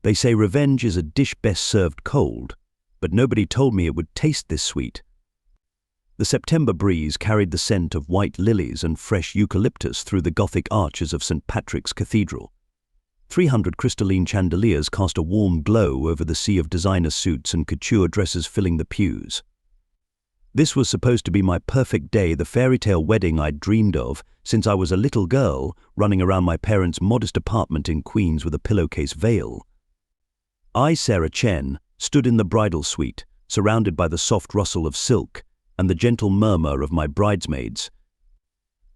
They say revenge is a dish best served cold, but nobody told me it would taste this sweet. The September breeze carried the scent of white lilies and fresh eucalyptus through the Gothic arches of St. Patrick's Cathedral. 300 crystalline chandeliers cast a warm glow over the sea of designer suits and couture dresses filling the pews. This was supposed to be my perfect day, the fairy tale wedding I'd dreamed of since I was a little girl running around my parents' modest apartment in Queens with a pillowcase veil. I, Sarah Chen, stood in the bridal suite, surrounded by the soft rustle of silk and the gentle murmur of my bridesmaids.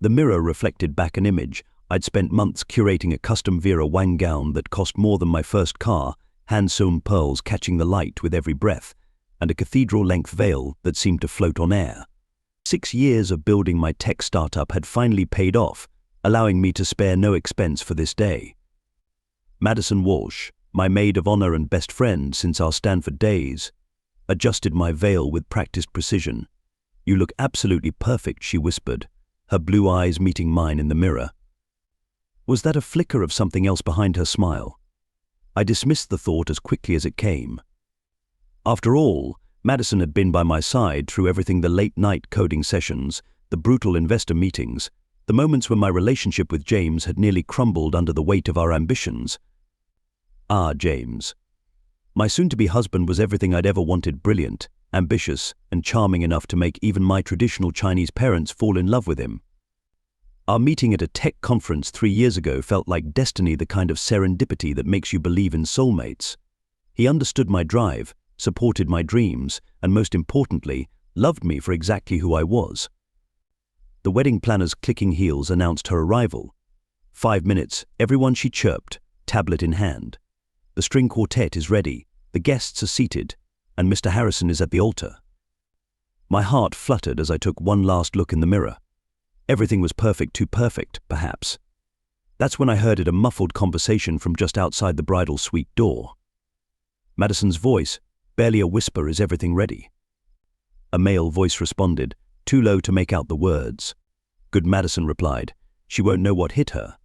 The mirror reflected back an image. I'd spent months curating a custom Vera Wang gown that cost more than my first car, hand-sewn pearls catching the light with every breath, and a cathedral-length veil that seemed to float on air. 6 years of building my tech startup had finally paid off, allowing me to spare no expense for this day. Madison Walsh, my maid of honor and best friend since our Stanford days, adjusted my veil with practiced precision. "You look absolutely perfect," she whispered, her blue eyes meeting mine in the mirror. Was that a flicker of something else behind her smile? I dismissed the thought as quickly as it came. After all, Madison had been by my side through everything: the late-night coding sessions, the brutal investor meetings, the moments when my relationship with James had nearly crumbled under the weight of our ambitions. James. My soon-to-be husband was everything I'd ever wanted: brilliant, ambitious, and charming enough to make even my traditional Chinese parents fall in love with him. Our meeting at a tech conference 3 years ago felt like destiny, the kind of serendipity that makes you believe in soulmates. He understood my drive, supported my dreams, and most importantly, loved me for exactly who I was. The wedding planner's clicking heels announced her arrival. 5 minutes, everyone, she chirped, tablet in hand. The string quartet is ready, the guests are seated, and Mr. Harrison is at the altar. My heart fluttered as I took one last look in the mirror. Everything was perfect, too perfect, perhaps. That's when I heard a muffled conversation from just outside the bridal suite door. Madison's voice, barely a whisper: "Is everything ready?" A male voice responded, too low to make out the words. "Good," Madison replied. "She won't know what hit her."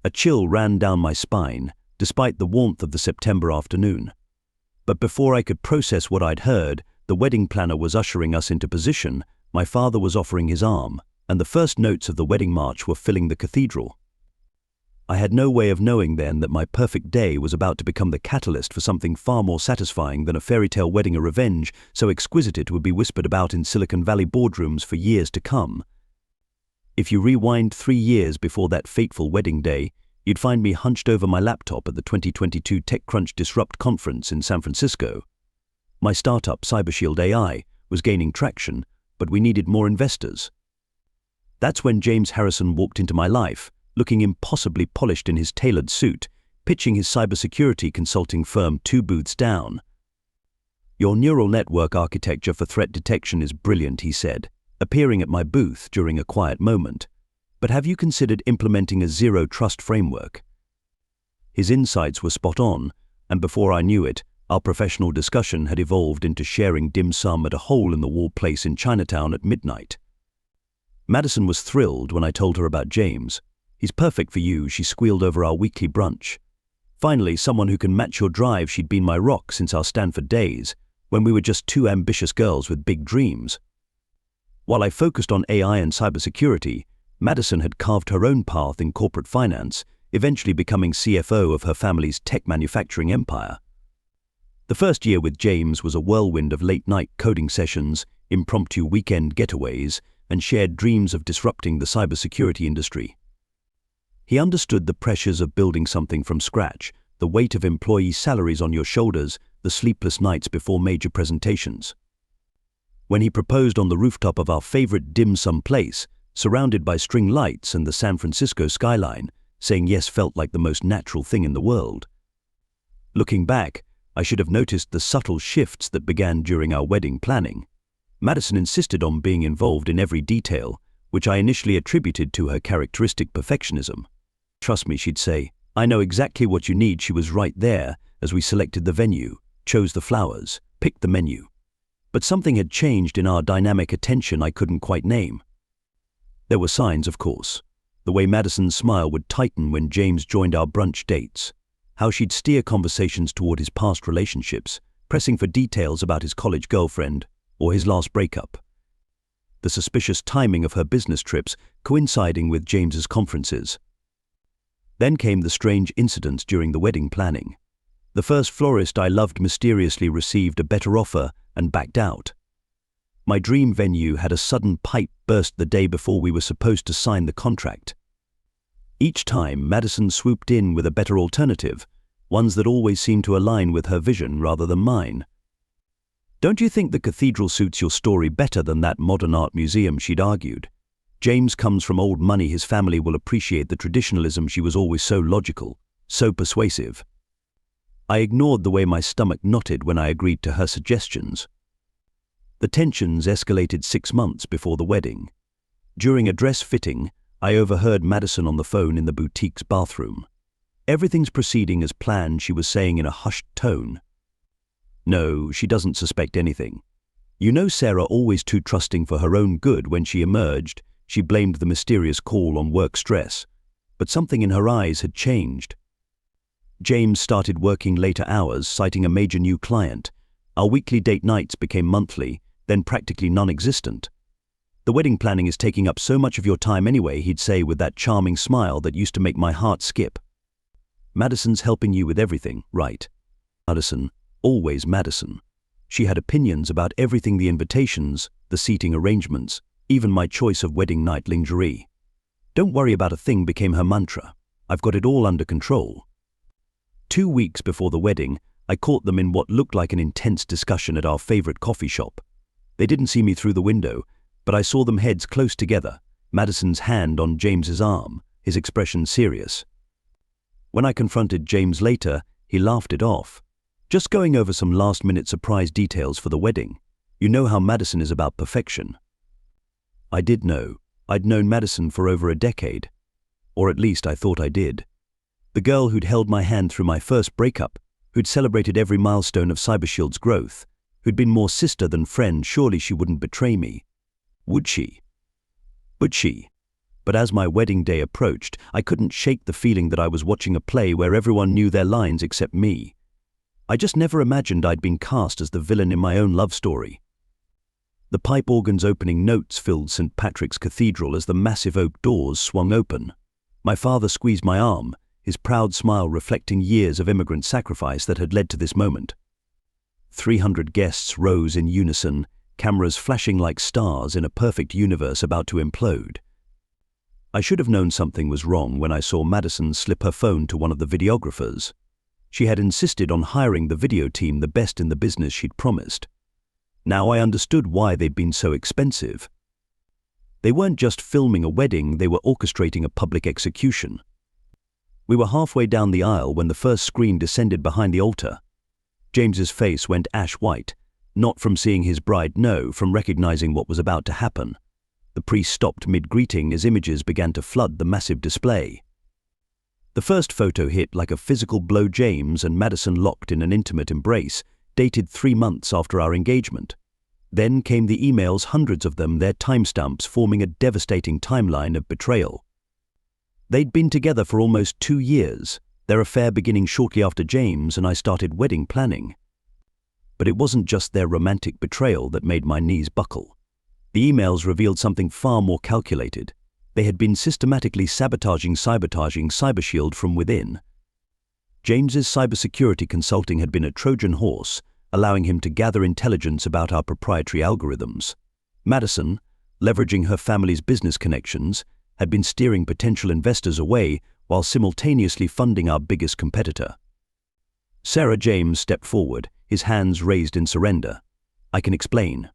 A chill ran down my spine, despite the warmth of the September afternoon. But before I could process what I'd heard, the wedding planner was ushering us into position, my father was offering his arm, and the first notes of the wedding march were filling the cathedral. I had no way of knowing then that my perfect day was about to become the catalyst for something far more satisfying than a fairy tale wedding, a revenge so exquisite it would be whispered about in Silicon Valley boardrooms for years to come. If you rewind 3 years before that fateful wedding day, you'd find me hunched over my laptop at the 2022 TechCrunch Disrupt conference in San Francisco. My startup, CyberShield AI, was gaining traction, but we needed more investors. That's when James Harrison walked into my life, looking impossibly polished in his tailored suit, pitching his cybersecurity consulting firm 2 booths down. "Your neural network architecture for threat detection is brilliant," he said, appearing at my booth during a quiet moment. "But have you considered implementing a zero-trust framework?" His insights were spot on, and before I knew it, our professional discussion had evolved into sharing dim sum at a hole-in-the-wall place in Chinatown at midnight. Madison was thrilled when I told her about James. "He's perfect for you," she squealed over our weekly brunch. Finally, someone who can match your drive. She'd been my rock since our Stanford days, when we were just 2 ambitious girls with big dreams. While I focused on AI and cybersecurity, Madison had carved her own path in corporate finance, eventually becoming CFO of her family's tech manufacturing empire. The first year with James was a whirlwind of late-night coding sessions, impromptu weekend getaways, and shared dreams of disrupting the cybersecurity industry. He understood the pressures of building something from scratch, the weight of employee salaries on your shoulders, the sleepless nights before major presentations. When he proposed on the rooftop of our favorite dim sum place, surrounded by string lights and the San Francisco skyline, saying yes felt like the most natural thing in the world. Looking back, I should have noticed the subtle shifts that began during our wedding planning. Madison insisted on being involved in every detail, which I initially attributed to her characteristic perfectionism. "Trust me," she'd say, "I know exactly what you need." She was right there as we selected the venue, chose the flowers, picked the menu. But something had changed in our dynamic attention I couldn't quite name. There were signs, of course. The way Madison's smile would tighten when James joined our brunch dates, how she'd steer conversations toward his past relationships, pressing for details about his college girlfriend or his last breakup. The suspicious timing of her business trips coinciding with James's conferences. Then came the strange incidents during the wedding planning. The first florist I loved mysteriously received a better offer and backed out. My dream venue had a sudden pipe burst the day before we were supposed to sign the contract. Each time, Madison swooped in with a better alternative, ones that always seemed to align with her vision rather than mine. "Don't you think the cathedral suits your story better than that modern art museum?" she'd argued. "James comes from old money, his family will appreciate the traditionalism." She was always so logical, so persuasive. I ignored the way my stomach knotted when I agreed to her suggestions. The tensions escalated 6 months before the wedding. During a dress fitting, I overheard Madison on the phone in the boutique's bathroom. "Everything's proceeding as planned," she was saying in a hushed tone. "No, she doesn't suspect anything. You know Sarah, always too trusting for her own good." When she emerged, she blamed the mysterious call on work stress, but something in her eyes had changed. James started working later hours, citing a major new client. Our weekly date nights became monthly, then practically non-existent. "The wedding planning is taking up so much of your time anyway," he'd say with that charming smile that used to make my heart skip. "Madison's helping you with everything, right?" Madison. Always Madison. She had opinions about everything: the invitations, the seating arrangements, even my choice of wedding night lingerie. "Don't worry about a thing," became her mantra. "I've got it all under control." 2 weeks before the wedding, I caught them in what looked like an intense discussion at our favorite coffee shop. They didn't see me through the window, but I saw them heads close together, Madison's hand on James's arm, his expression serious. When I confronted James later, he laughed it off. "Just going over some last-minute surprise details for the wedding. You know how Madison is about perfection." I did know. I'd known Madison for over a decade. Or at least I thought I did. The girl who'd held my hand through my first breakup, who'd celebrated every milestone of CyberShield's growth, who'd been more sister than friend. Surely she wouldn't betray me. Would she? Would she? But as my wedding day approached, I couldn't shake the feeling that I was watching a play where everyone knew their lines except me. I just never imagined I'd been cast as the villain in my own love story. The pipe organ's opening notes filled St. Patrick's Cathedral as the massive oak doors swung open. My father squeezed my arm, his proud smile reflecting years of immigrant sacrifice that had led to this moment. 300 guests rose in unison, cameras flashing like stars in a perfect universe about to implode. I should have known something was wrong when I saw Madison slip her phone to one of the videographers. She had insisted on hiring the video team, the best in the business she'd promised. Now I understood why they'd been so expensive. They weren't just filming a wedding, they were orchestrating a public execution. We were halfway down the aisle when the first screen descended behind the altar. James's face went ash white, not from seeing his bride, no, from recognizing what was about to happen. The priest stopped mid-greeting as images began to flood the massive display. The first photo hit like a physical blow. James and Madison locked in an intimate embrace, dated 3 months after our engagement. Then came the emails, hundreds of them, their timestamps forming a devastating timeline of betrayal. They'd been together for almost 2 years, their affair beginning shortly after James and I started wedding planning. But it wasn't just their romantic betrayal that made my knees buckle. The emails revealed something far more calculated. They had been systematically sabotaging CyberShield from within. James's cybersecurity consulting had been a Trojan horse, allowing him to gather intelligence about our proprietary algorithms. Madison, leveraging her family's business connections, had been steering potential investors away while simultaneously funding our biggest competitor. Sarah. James stepped forward, his hands raised in surrender. "I can explain."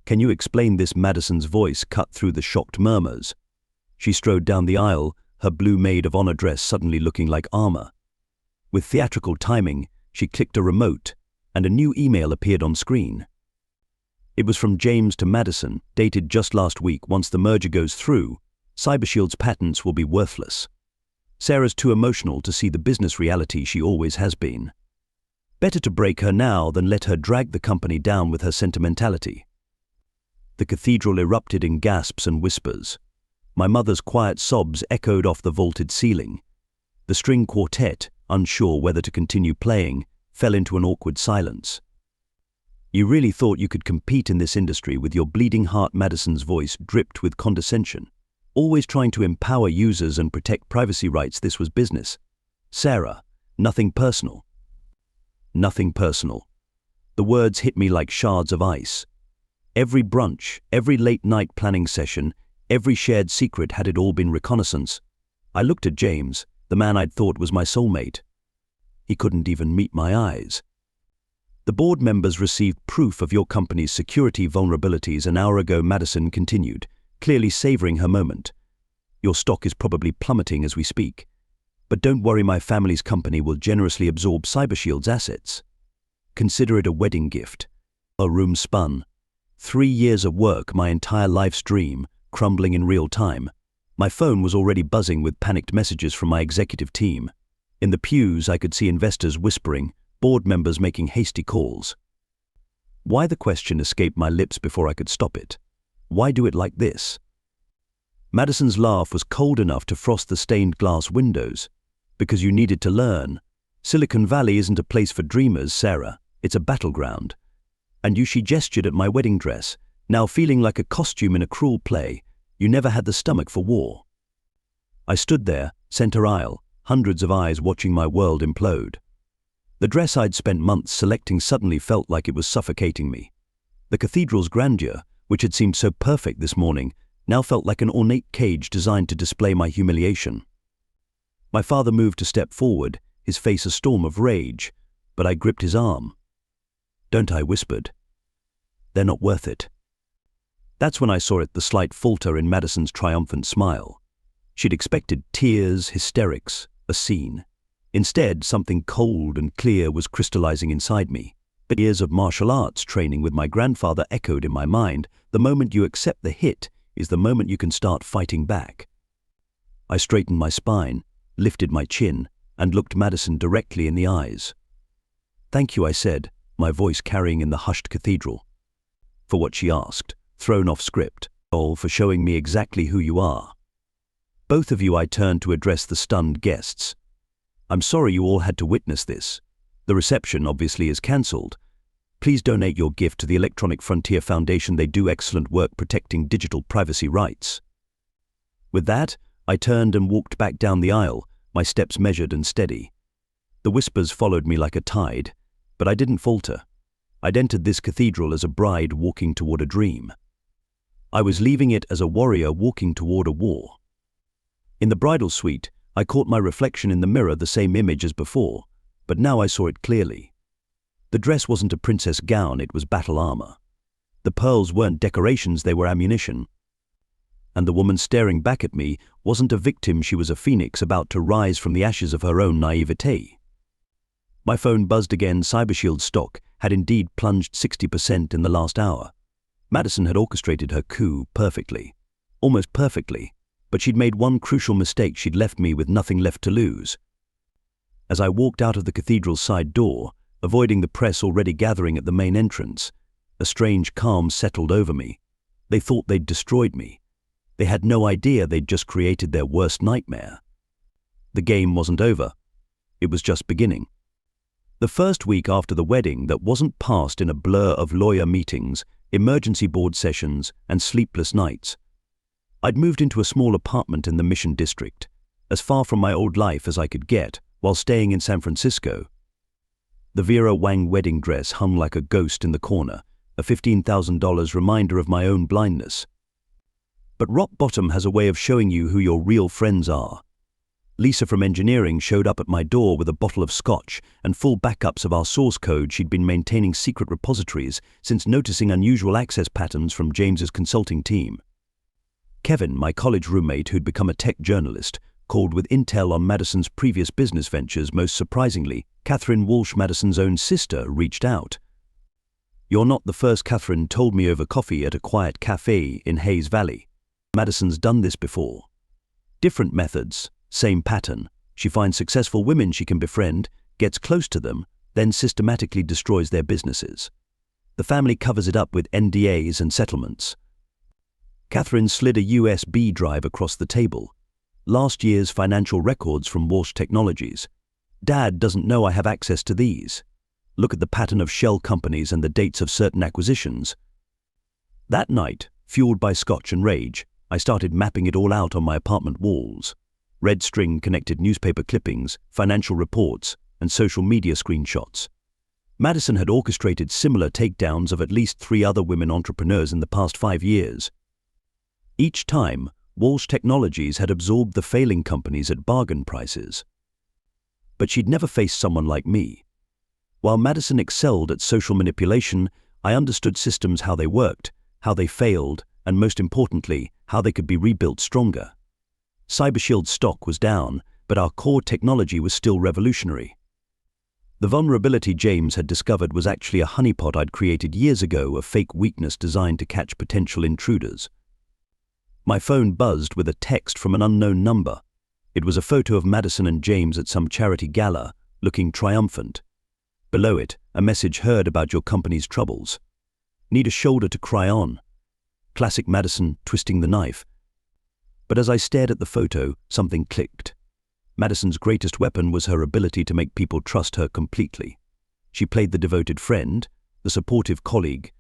"Can you explain this?" Madison's voice cut through the shocked murmurs. She strode down the aisle, her blue maid of honor dress suddenly looking like armor. With theatrical timing, she clicked a remote, and a new email appeared on screen. It was from James to Madison, dated just last week. "Once the merger goes through, CyberShield's patents will be worthless. Sarah's too emotional to see the business reality she always has been. Better to break her now than let her drag the company down with her sentimentality." The cathedral erupted in gasps and whispers. My mother's quiet sobs echoed off the vaulted ceiling. The string quartet, unsure whether to continue playing, fell into an awkward silence. "You really thought you could compete in this industry with your bleeding heart?" Madison's voice dripped with condescension. "Always trying to empower users and protect privacy rights. This was business. Sarah, nothing personal." Nothing personal. The words hit me like shards of ice. Every brunch, every late-night planning session, every shared secret, had it all been reconnaissance? I looked at James, the man I'd thought was my soulmate. He couldn't even meet my eyes. "The board members received proof of your company's security vulnerabilities an hour ago," Madison continued, clearly savoring her moment. "Your stock is probably plummeting as we speak. But don't worry, my family's company will generously absorb CyberShield's assets. Consider it a wedding gift." A room spun. 3 years of work, my entire life's dream, crumbling in real time. My phone was already buzzing with panicked messages from my executive team. In the pews, I could see investors whispering, board members making hasty calls. Why? The question escaped my lips before I could stop it. Why do it like this? Madison's laugh was cold enough to frost the stained glass windows. "Because you needed to learn. Silicon Valley isn't a place for dreamers, Sarah. It's a battleground. And you," she gestured at my wedding dress, "now feeling like a costume in a cruel play. You never had the stomach for war." I stood there, center aisle, hundreds of eyes watching my world implode. The dress I'd spent months selecting suddenly felt like it was suffocating me. The cathedral's grandeur, which had seemed so perfect this morning, now felt like an ornate cage designed to display my humiliation. My father moved a step forward, his face a storm of rage, but I gripped his arm. "Don't," I whispered. "They're not worth it." That's when I saw it, the slight falter in Madison's triumphant smile. She'd expected tears, hysterics, a scene. Instead, something cold and clear was crystallizing inside me. The years of martial arts training with my grandfather echoed in my mind. The moment you accept the hit is the moment you can start fighting back. I straightened my spine, lifted my chin, and looked Madison directly in the eyes. "Thank you," I said, my voice carrying in the hushed cathedral. "For what?" she asked, thrown off script. "All for showing me exactly who you are." "Both of you," I turned to address the stunned guests. "I'm sorry you all had to witness this. The reception obviously is cancelled. Please donate your gift to the Electronic Frontier Foundation. They do excellent work protecting digital privacy rights." With that, I turned and walked back down the aisle, my steps measured and steady. The whispers followed me like a tide, but I didn't falter. I'd entered this cathedral as a bride walking toward a dream. I was leaving it as a warrior walking toward a war. In the bridal suite, I caught my reflection in the mirror, the same image as before, but now I saw it clearly. The dress wasn't a princess gown, it was battle armor. The pearls weren't decorations, they were ammunition. And the woman staring back at me wasn't a victim, she was a phoenix about to rise from the ashes of her own naivete. My phone buzzed again. CyberShield's stock had indeed plunged 60% in the last hour. Madison had orchestrated her coup perfectly. Almost perfectly. But she'd made one crucial mistake. She'd left me with nothing left to lose. As I walked out of the cathedral's side door, avoiding the press already gathering at the main entrance, a strange calm settled over me. They thought they'd destroyed me. They had no idea they'd just created their worst nightmare. The game wasn't over. It was just beginning. The first week after the wedding that wasn't passed in a blur of lawyer meetings, emergency board sessions, and sleepless nights. I'd moved into a small apartment in the Mission District, as far from my old life as I could get, while staying in San Francisco. The Vera Wang wedding dress hung like a ghost in the corner, a $15,000 reminder of my own blindness. But rock bottom has a way of showing you who your real friends are. Lisa from engineering showed up at my door with a bottle of scotch and full backups of our source code. She'd been maintaining secret repositories since noticing unusual access patterns from James's consulting team. Kevin, my college roommate who'd become a tech journalist, called with intel on Madison's previous business ventures. Most surprisingly, Catherine Walsh, Madison's own sister, reached out. "You're not the first," Catherine told me over coffee at a quiet cafe in Hayes Valley. "Madison's done this before. Different methods, same pattern. She finds successful women she can befriend, gets close to them, then systematically destroys their businesses. The family covers it up with NDAs and settlements." Catherine slid a USB drive across the table. Last year's financial records from Walsh Technologies. Dad doesn't know I have access to these. Look at the pattern of shell companies and the dates of certain acquisitions. That night, fueled by scotch and rage, I started mapping it all out on my apartment walls. Red string connected newspaper clippings, financial reports, and social media screenshots. Madison had orchestrated similar takedowns of at least 3 other women entrepreneurs in the past 5 years. Each time, Walsh Technologies had absorbed the failing companies at bargain prices. But she'd never faced someone like me. While Madison excelled at social manipulation, I understood systems, how they worked, how they failed, and most importantly, how they could be rebuilt stronger. CyberShield's stock was down, but our core technology was still revolutionary. The vulnerability James had discovered was actually a honeypot I'd created years ago, a fake weakness designed to catch potential intruders. My phone buzzed with a text from an unknown number. It was a photo of Madison and James at some charity gala, looking triumphant. Below it, a message: heard about your company's troubles. Need a shoulder to cry on. Classic Madison twisting the knife. But as I stared at the photo, something clicked. Madison's greatest weapon was her ability to make people trust her completely. She played the devoted friend, the supportive colleague,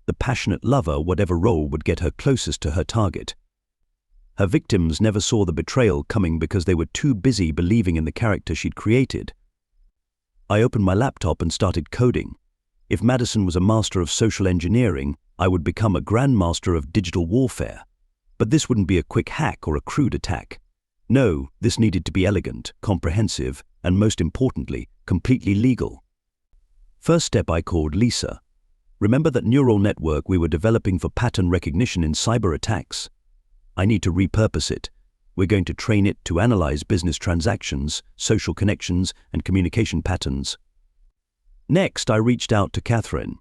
the passionate lover, whatever role would get her closest to her target. Her victims never saw the betrayal coming because they were too busy believing in the character she'd created. I opened my laptop and started coding. If Madison was a master of social engineering, I would become a grandmaster of digital warfare. But this wouldn't be a quick hack or a crude attack. No, this needed to be elegant, comprehensive, and most importantly, completely legal. First step I called Lisa. Remember that neural network we were developing for pattern recognition in cyber attacks? I need to repurpose it. We're going to train it to analyze business transactions, social connections, and communication patterns. Next, I reached out to Catherine.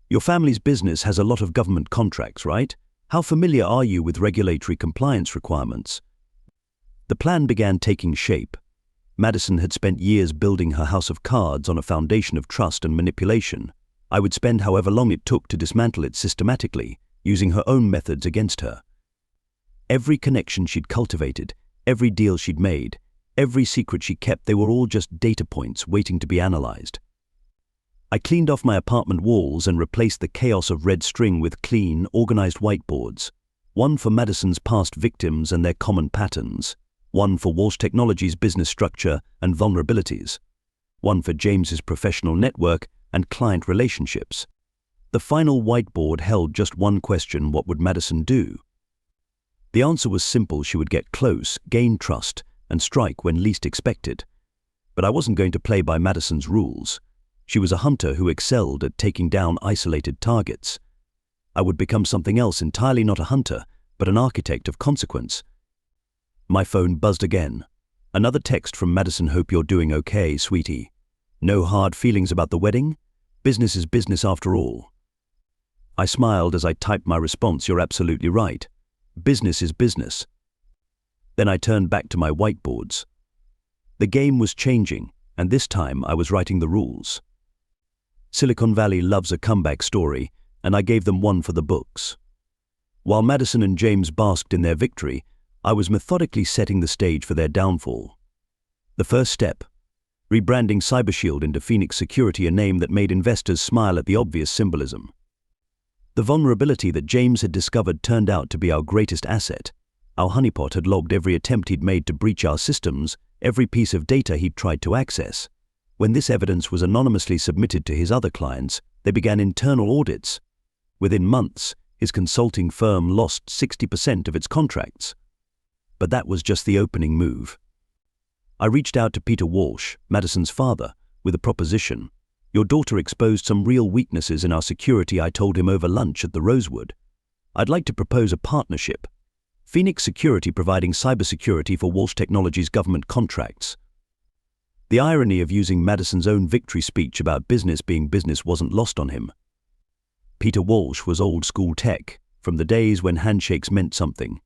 Your family's business has a lot of government contracts, right? How familiar are you with regulatory compliance requirements? The plan began taking shape. Madison had spent years building her house of cards on a foundation of trust and manipulation. I would spend however long it took to dismantle it systematically, using her own methods against her. Every connection she'd cultivated, every deal she'd made, every secret she kept, they were all just data points waiting to be analyzed. I cleaned off my apartment walls and replaced the chaos of red string with clean, organized whiteboards. One for Madison's past victims and their common patterns. One for Walsh Technologies' business structure and vulnerabilities. One for James's professional network and client relationships. The final whiteboard held just one question: what would Madison do? The answer was simple: she would get close, gain trust, and strike when least expected. But I wasn't going to play by Madison's rules. She was a hunter who excelled at taking down isolated targets. I would become something else entirely, not a hunter, but an architect of consequence. My phone buzzed again. Another text from Madison: hope you're doing okay, sweetie. No hard feelings about the wedding? Business is business after all. I smiled as I typed my response: you're absolutely right. Business is business. Then I turned back to my whiteboards. The game was changing, and this time I was writing the rules. Silicon Valley loves a comeback story, and I gave them one for the books. While Madison and James basked in their victory, I was methodically setting the stage for their downfall. The first step: rebranding CyberShield into Phoenix Security, a name that made investors smile at the obvious symbolism. The vulnerability that James had discovered turned out to be our greatest asset. Our honeypot had logged every attempt he'd made to breach our systems, every piece of data he'd tried to access. When this evidence was anonymously submitted to his other clients, they began internal audits. Within months, his consulting firm lost 60% of its contracts. But that was just the opening move. I reached out to Peter Walsh, Madison's father, with a proposition. Your daughter exposed some real weaknesses in our security, I told him over lunch at the Rosewood. I'd like to propose a partnership. Phoenix Security providing cybersecurity for Walsh Technologies' government contracts. The irony of using Madison's own victory speech about business being business wasn't lost on him. Peter Walsh was old school tech, from the days when handshakes meant something.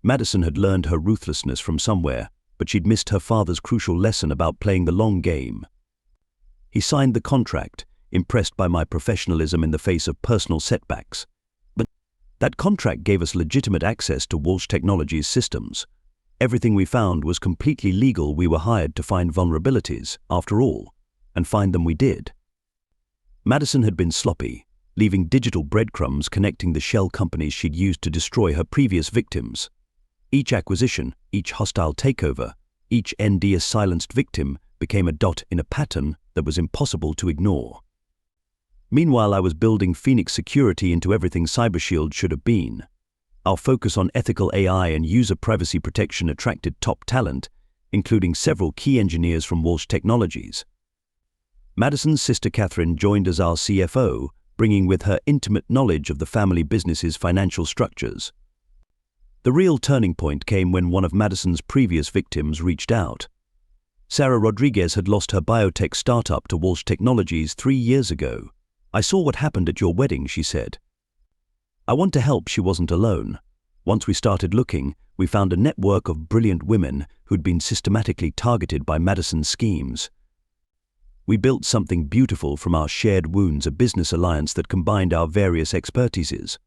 Madison had learned her ruthlessness from somewhere, but she'd missed her father's crucial lesson about playing the long game. He signed the contract, impressed by my professionalism in the face of personal setbacks. But that contract gave us legitimate access to Walsh Technologies' systems. Everything we found was completely legal. We were hired to find vulnerabilities, after all, and find them we did. Madison had been sloppy, leaving digital breadcrumbs connecting the shell companies she'd used to destroy her previous victims. Each acquisition, each hostile takeover, each NDS-silenced victim became a dot in a pattern that was impossible to ignore. Meanwhile, I was building Phoenix Security into everything CyberShield should have been. Our focus on ethical AI and user privacy protection attracted top talent, including several key engineers from Walsh Technologies. Madison's sister Catherine joined as our CFO, bringing with her intimate knowledge of the family business's financial structures. The real turning point came when one of Madison's previous victims reached out. Sarah Rodriguez had lost her biotech startup to Walsh Technologies 3 years ago. "I saw what happened at your wedding," she said. "I want to help." She wasn't alone. Once we started looking, we found a network of brilliant women who'd been systematically targeted by Madison's schemes. We built something beautiful from our shared wounds, a business alliance that combined our various expertises.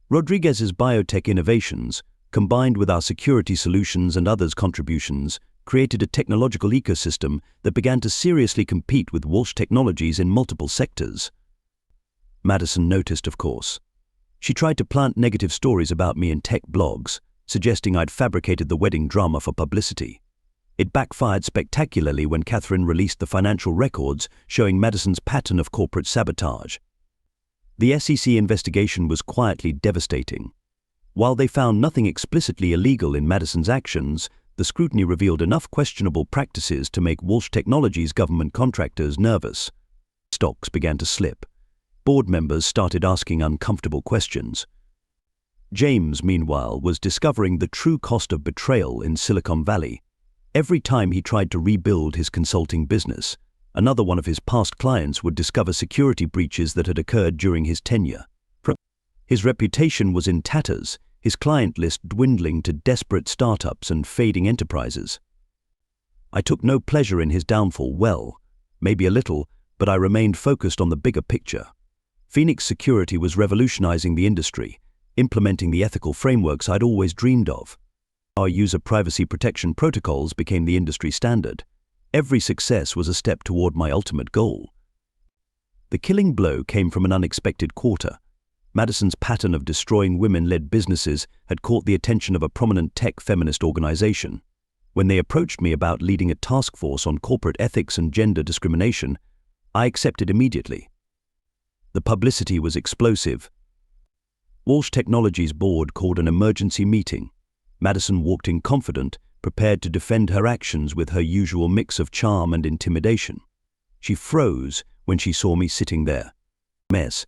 Rodriguez's biotech innovations, combined with our security solutions and others' contributions, created a technological ecosystem that began to seriously compete with Walsh Technologies in multiple sectors. Madison noticed, of course. She tried to plant negative stories about me in tech blogs, suggesting I'd fabricated the wedding drama for publicity. It backfired spectacularly when Catherine released the financial records showing Madison's pattern of corporate sabotage. The SEC investigation was quietly devastating. While they found nothing explicitly illegal in Madison's actions, the scrutiny revealed enough questionable practices to make Walsh Technologies' government contractors nervous. Stocks began to slip. Board members started asking uncomfortable questions. James, meanwhile, was discovering the true cost of betrayal in Silicon Valley. Every time he tried to rebuild his consulting business, another one of his past clients would discover security breaches that had occurred during his tenure. His reputation was in tatters, his client list dwindling to desperate startups and fading enterprises. I took no pleasure in his downfall. Well, maybe a little, but I remained focused on the bigger picture. Phoenix Security was revolutionizing the industry, implementing the ethical frameworks I'd always dreamed of. Our user privacy protection protocols became the industry standard. Every success was a step toward my ultimate goal. The killing blow came from an unexpected quarter. Madison's pattern of destroying women-led businesses had caught the attention of a prominent tech feminist organization. When they approached me about leading a task force on corporate ethics and gender discrimination, I accepted immediately. The publicity was explosive. Walsh Technologies' board called an emergency meeting. Madison walked in confident, prepared to defend her actions with her usual mix of charm and intimidation. She froze when she saw me sitting there. "Mess.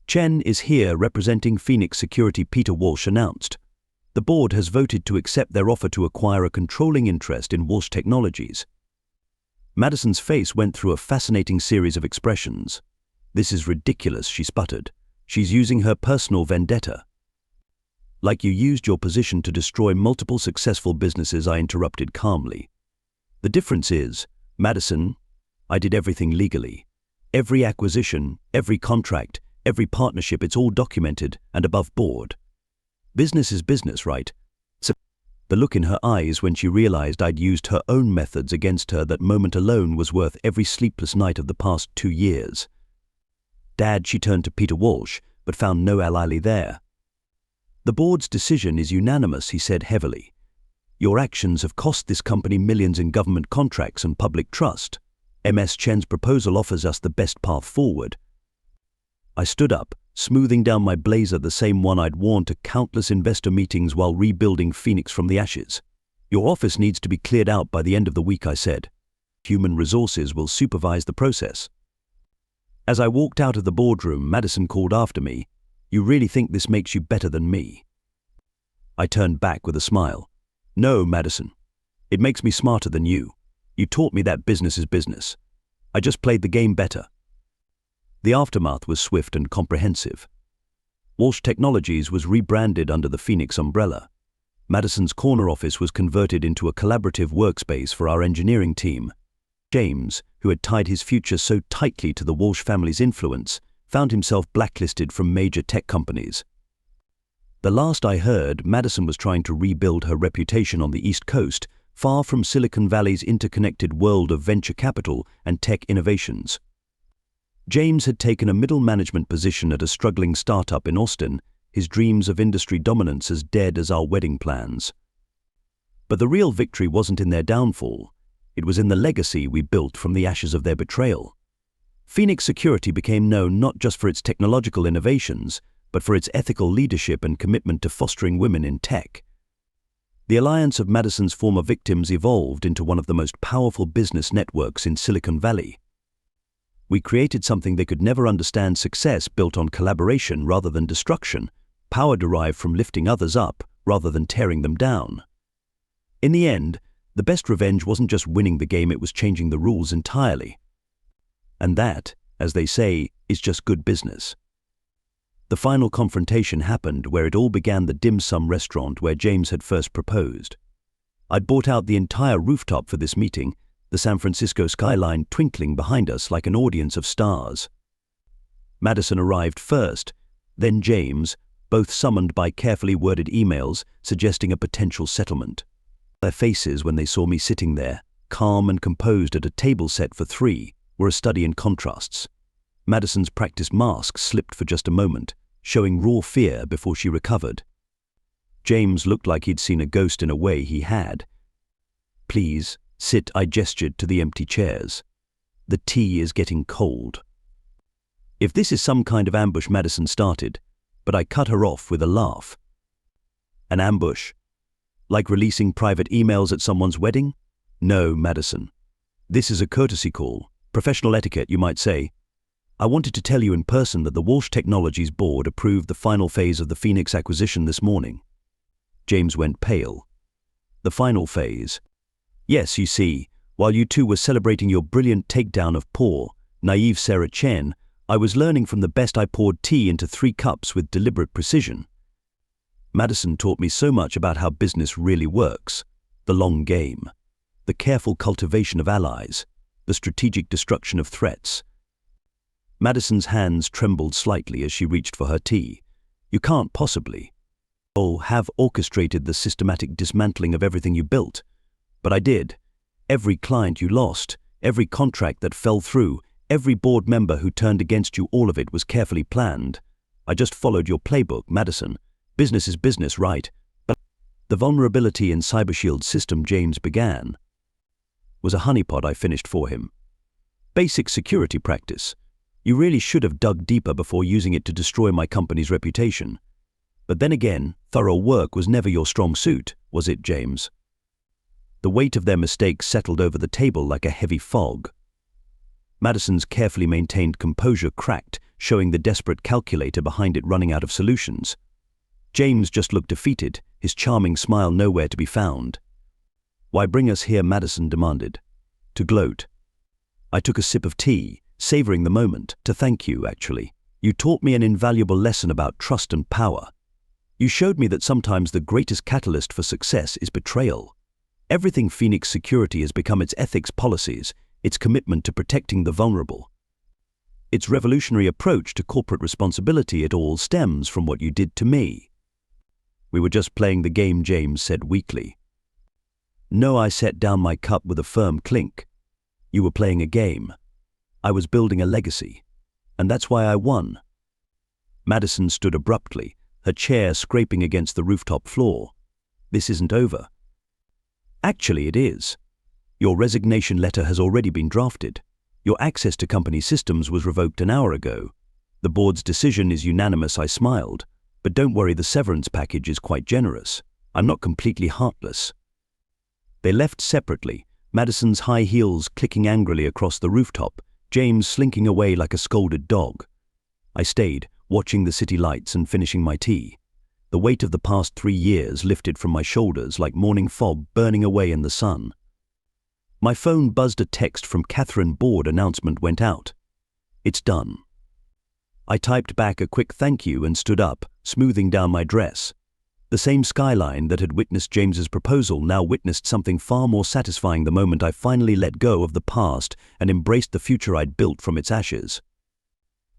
Chen is here representing Phoenix Security," Peter Walsh announced. "The board has voted to accept their offer to acquire a controlling interest in Walsh Technologies." Madison's face went through a fascinating series of expressions. "This is ridiculous," she sputtered. "She's using her personal vendetta." "Like you used your position to destroy multiple successful businesses," I interrupted calmly. "The difference is, Madison, I did everything legally. Every acquisition, every contract, every partnership, it's all documented and above board. Business is business, right?" So the look in her eyes when she realized I'd used her own methods against her, that moment alone was worth every sleepless night of the past 2 years. "Dad," she turned to Peter Walsh, but found no ally there. "The board's decision is unanimous," he said heavily. "Your actions have cost this company millions in government contracts and public trust. Ms. Chen's proposal offers us the best path forward." I stood up, smoothing down my blazer, the same one I'd worn to countless investor meetings while rebuilding Phoenix from the ashes. "Your office needs to be cleared out by the end of the week," I said. "Human resources will supervise the process." As I walked out of the boardroom, Madison called after me, "You really think this makes you better than me?" I turned back with a smile. "No, Madison. It makes me smarter than you. You taught me that business is business. I just played the game better." The aftermath was swift and comprehensive. Walsh Technologies was rebranded under the Phoenix umbrella. Madison's corner office was converted into a collaborative workspace for our engineering team. James, who had tied his future so tightly to the Walsh family's influence, found himself blacklisted from major tech companies. The last I heard, Madison was trying to rebuild her reputation on the East Coast, far from Silicon Valley's interconnected world of venture capital and tech innovations. James had taken a middle management position at a struggling startup in Austin, his dreams of industry dominance as dead as our wedding plans. But the real victory wasn't in their downfall. It was in the legacy we built from the ashes of their betrayal. Phoenix Security became known not just for its technological innovations, but for its ethical leadership and commitment to fostering women in tech. The alliance of Madison's former victims evolved into one of the most powerful business networks in Silicon Valley. We created something they could never understand: success built on collaboration rather than destruction, power derived from lifting others up rather than tearing them down. In the end, the best revenge wasn't just winning the game, it was changing the rules entirely. And that, as they say, is just good business. The final confrontation happened where it all began, the dim sum restaurant where James had first proposed. I'd bought out the entire rooftop for this meeting, the San Francisco skyline twinkling behind us like an audience of stars. Madison arrived first, then James, both summoned by carefully worded emails suggesting a potential settlement. Their faces when they saw me sitting there, calm and composed at a table set for three, were a study in contrasts. Madison's practiced mask slipped for just a moment, showing raw fear before she recovered. James looked like he'd seen a ghost in a way he had. "Please, sit," I gestured to the empty chairs. "The tea is getting cold." If this is some kind of ambush, Madison started, but I cut her off with a laugh. "An ambush? Like releasing private emails at someone's wedding? No, Madison. This is a courtesy call, professional etiquette, you might say. I wanted to tell you in person that the Walsh Technologies board approved the final phase of the Phoenix acquisition this morning." James went pale. "The final phase?" "Yes, you see, while you two were celebrating your brilliant takedown of poor, naive Sarah Chen, I was learning from the best. I poured tea into 3 cups with deliberate precision. Madison taught me so much about how business really works, the long game, the careful cultivation of allies, the strategic destruction of threats." Madison's hands trembled slightly as she reached for her tea. "You can't possibly have orchestrated the systematic dismantling of everything you built. But I did. Every client you lost, every contract that fell through, every board member who turned against you, all of it was carefully planned. I just followed your playbook, Madison. Business is business, right? But the vulnerability in CyberShield's system," James began, "was a honeypot I finished for him. Basic security practice. You really should have dug deeper before using it to destroy my company's reputation. But then again, thorough work was never your strong suit, was it, James?" The weight of their mistakes settled over the table like a heavy fog. Madison's carefully maintained composure cracked, showing the desperate calculator behind it running out of solutions. James just looked defeated, his charming smile nowhere to be found. "Why bring us here?" Madison demanded. "To gloat." I took a sip of tea, savoring the moment. "To thank you, actually. You taught me an invaluable lesson about trust and power. You showed me that sometimes the greatest catalyst for success is betrayal. Everything Phoenix Security has become: its ethics, policies, its commitment to protecting the vulnerable. Its revolutionary approach to corporate responsibility, it all stems from what you did to me." "We were just playing the game," James said weakly. "No," I set down my cup with a firm clink. "You were playing a game. I was building a legacy. And that's why I won." Madison stood abruptly, her chair scraping against the rooftop floor. "This isn't over." "Actually, it is. Your resignation letter has already been drafted. Your access to company systems was revoked an hour ago. The board's decision is unanimous." I smiled. "But don't worry, the severance package is quite generous. I'm not completely heartless." They left separately, Madison's high heels clicking angrily across the rooftop, James slinking away like a scolded dog. I stayed, watching the city lights and finishing my tea. The weight of the past 3 years lifted from my shoulders like morning fog burning away in the sun. My phone buzzed. A text from Catherine. Board announcement went out. "It's done." I typed back a quick thank you and stood up, smoothing down my dress. The same skyline that had witnessed James's proposal now witnessed something far more satisfying: the moment I finally let go of the past and embraced the future I'd built from its ashes.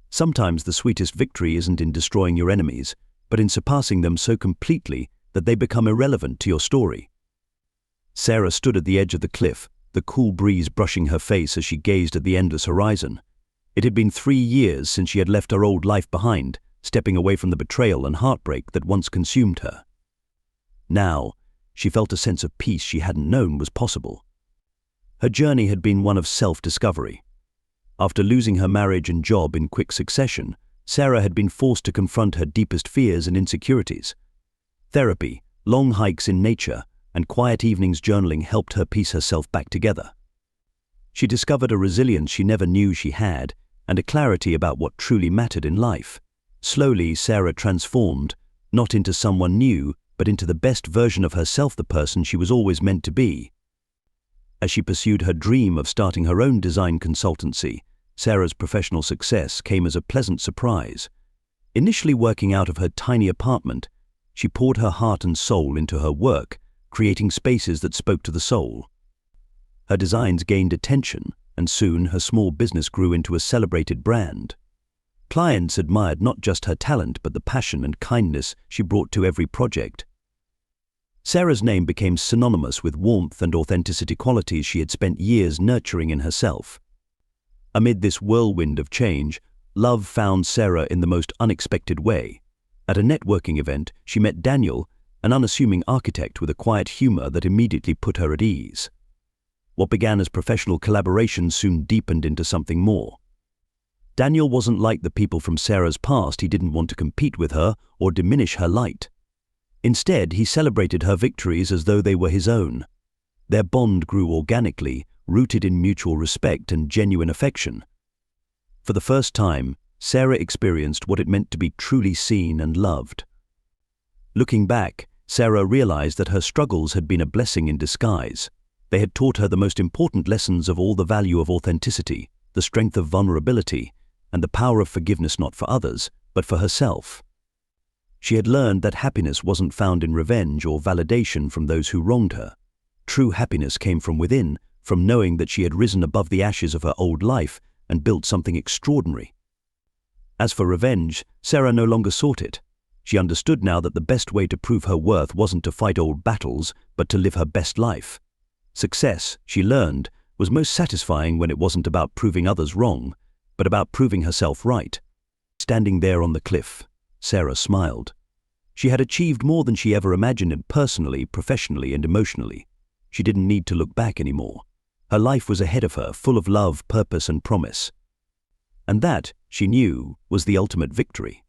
Sometimes the sweetest victory isn't in destroying your enemies, but but in surpassing them so completely that they become irrelevant to your story. Sarah stood at the edge of the cliff, the cool breeze brushing her face as she gazed at the endless horizon. It had been 3 years since she had left her old life behind, stepping away from the betrayal and heartbreak that once consumed her. Now, she felt a sense of peace she hadn't known was possible. Her journey had been one of self-discovery. After losing her marriage and job in quick succession, Sarah had been forced to confront her deepest fears and insecurities. Therapy, long hikes in nature, and quiet evenings journaling helped her piece herself back together. She discovered a resilience she never knew she had, and a clarity about what truly mattered in life. Slowly, Sarah transformed, not into someone new, but into the best version of herself, the person she was always meant to be. As she pursued her dream of starting her own design consultancy, Sarah's professional success came as a pleasant surprise. Initially working out of her tiny apartment, she poured her heart and soul into her work, creating spaces that spoke to the soul. Her designs gained attention, and soon her small business grew into a celebrated brand. Clients admired not just her talent but the passion and kindness she brought to every project. Sarah's name became synonymous with warmth and authenticity, qualities she had spent years nurturing in herself. Amid this whirlwind of change, love found Sarah in the most unexpected way. At a networking event, she met Daniel, an unassuming architect with a quiet humor that immediately put her at ease. What began as professional collaboration soon deepened into something more. Daniel wasn't like the people from Sarah's past. He didn't want to compete with her or diminish her light. Instead, he celebrated her victories as though they were his own. Their bond grew organically, rooted in mutual respect and genuine affection. For the first time, Sarah experienced what it meant to be truly seen and loved. Looking back, Sarah realized that her struggles had been a blessing in disguise. They had taught her the most important lessons of all: the value of authenticity, the strength of vulnerability, and the power of forgiveness, not for others, but for herself. She had learned that happiness wasn't found in revenge or validation from those who wronged her. True happiness came from within, from knowing that she had risen above the ashes of her old life and built something extraordinary. As for revenge, Sarah no longer sought it. She understood now that the best way to prove her worth wasn't to fight old battles, but to live her best life. Success, she learned, was most satisfying when it wasn't about proving others wrong, but about proving herself right. Standing there on the cliff, Sarah smiled. She had achieved more than she ever imagined, personally, professionally, and emotionally. She didn't need to look back anymore. Her life was ahead of her, full of love, purpose, and promise. And that, she knew, was the ultimate victory.